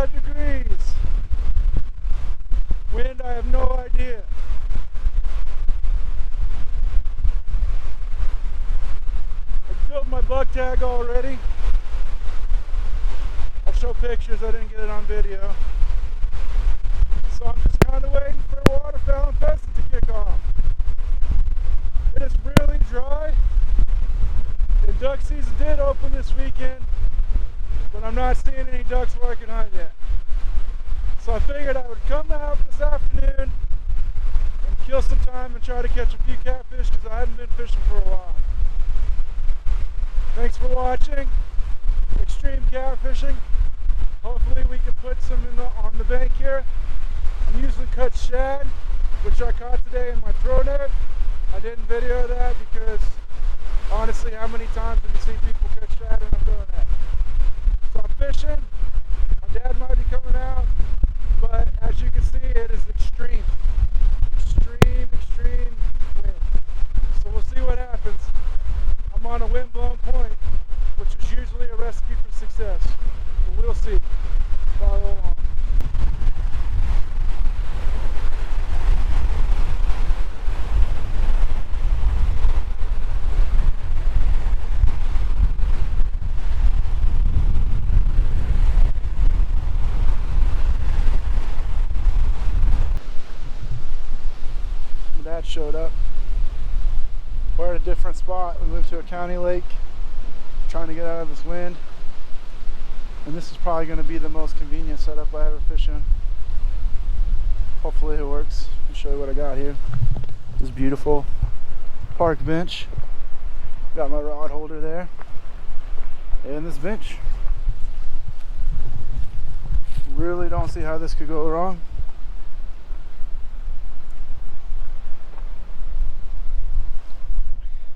75 degrees. Wind, I have no idea. I filled my bug tag already. I'll show pictures, I didn't get it on video. So I'm just kind of waiting for waterfowl and pheasant to kick off. It is really dry. And duck season did open this weekend, but I'm not seeing any ducks where I can hunt yet. So I figured I would come out this afternoon and kill some time and try to catch a few catfish because I haven't been fishing for a while. Thanks for watching Extreme Catfishing. Hopefully we can put some on the bank here. I'm usually cut shad, which I caught today in my throw net. I didn't video that because honestly, how many times have you seen people catch shad in a throw net? So I'm fishing. My dad might be coming out, but as you can see, it is extreme wind. So we'll see what happens. I'm on a wind-blown point, which is usually a recipe for success. But we'll see. Follow along. Dad showed up. We're at a different spot. We moved to a county lake, trying to get out of this wind. And this is probably going to be the most convenient setup I ever fish in. Hopefully it works. I'll show you what I got here. This beautiful park bench. Got my rod holder there. And this bench. Really don't see how this could go wrong.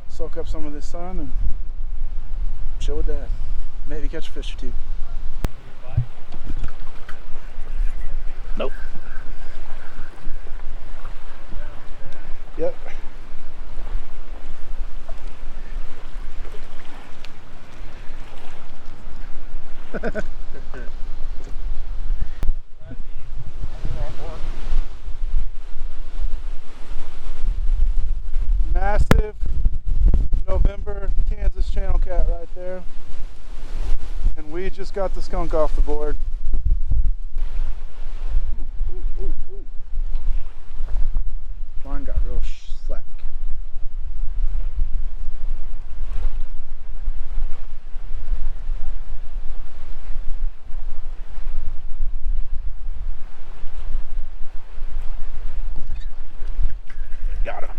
Soak up some of this sun and chill with Dad. Maybe catch a fish or two. Nope. Yep. Massive November Kansas channel cat right there, and we just got the skunk off the board. Ooh. Mine got real slack. Got him.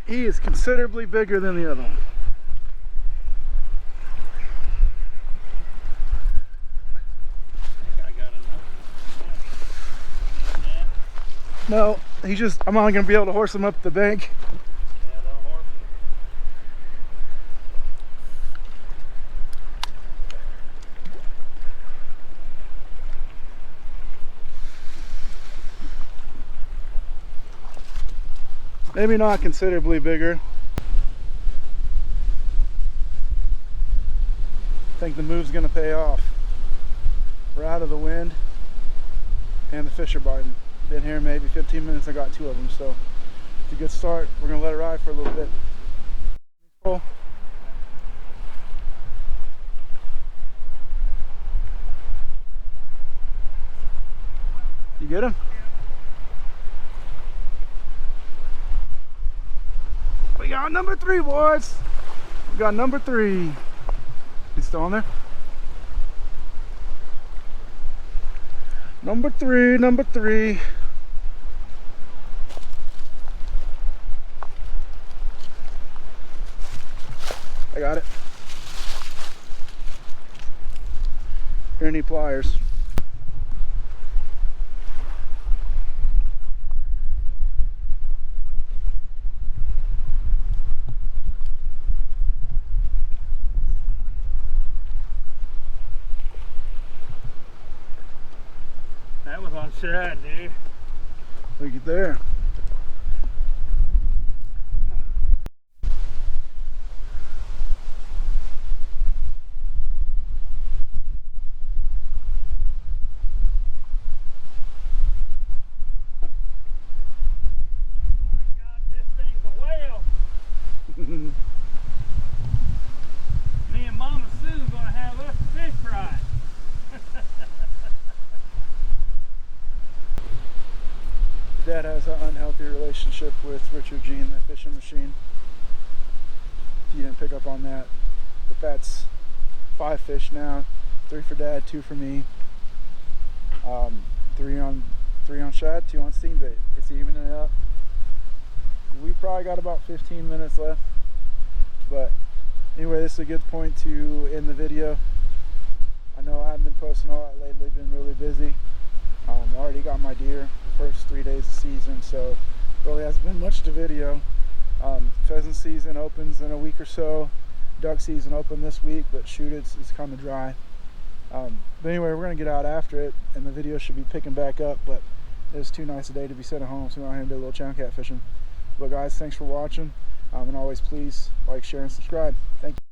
He is considerably bigger than the other one. No, I'm only going to be able to horse him up the bank. Yeah, don't horse him. Maybe not considerably bigger. I think the move's going to pay off. We're out of the wind and the fish are biting. Been here maybe 15 minutes, I got 2 of them, so it's a good start. We're gonna let it ride for a little bit. Cool. You get him? We got number 3, boys. We got number 3. He's still on there? Number 3. I got it. Here, any pliers? That was on shad, dude. Look at there. dad has an unhealthy relationship with Richard Jean, the fishing machine. If you didn't pick up on that. But that's 5 fish now. 3 for dad, 2 for me. 3 on shad, 2 on steam bait. It's evening it up. We probably got about 15 minutes left. But anyway, this is a good point to end the video. I know I haven't been posting a lot lately, been really busy. Already got my deer the first 3 days of season, so really hasn't been much to video. Pheasant season opens in a week or so. Duck season opened this week, but shoot, it's kind of dry. But anyway, we're gonna get out after it, and the video should be picking back up. But it was too nice a day to be sitting at home, so we're out here and do a little channel cat fishing. But guys, thanks for watching, and always please like, share, and subscribe. Thank you.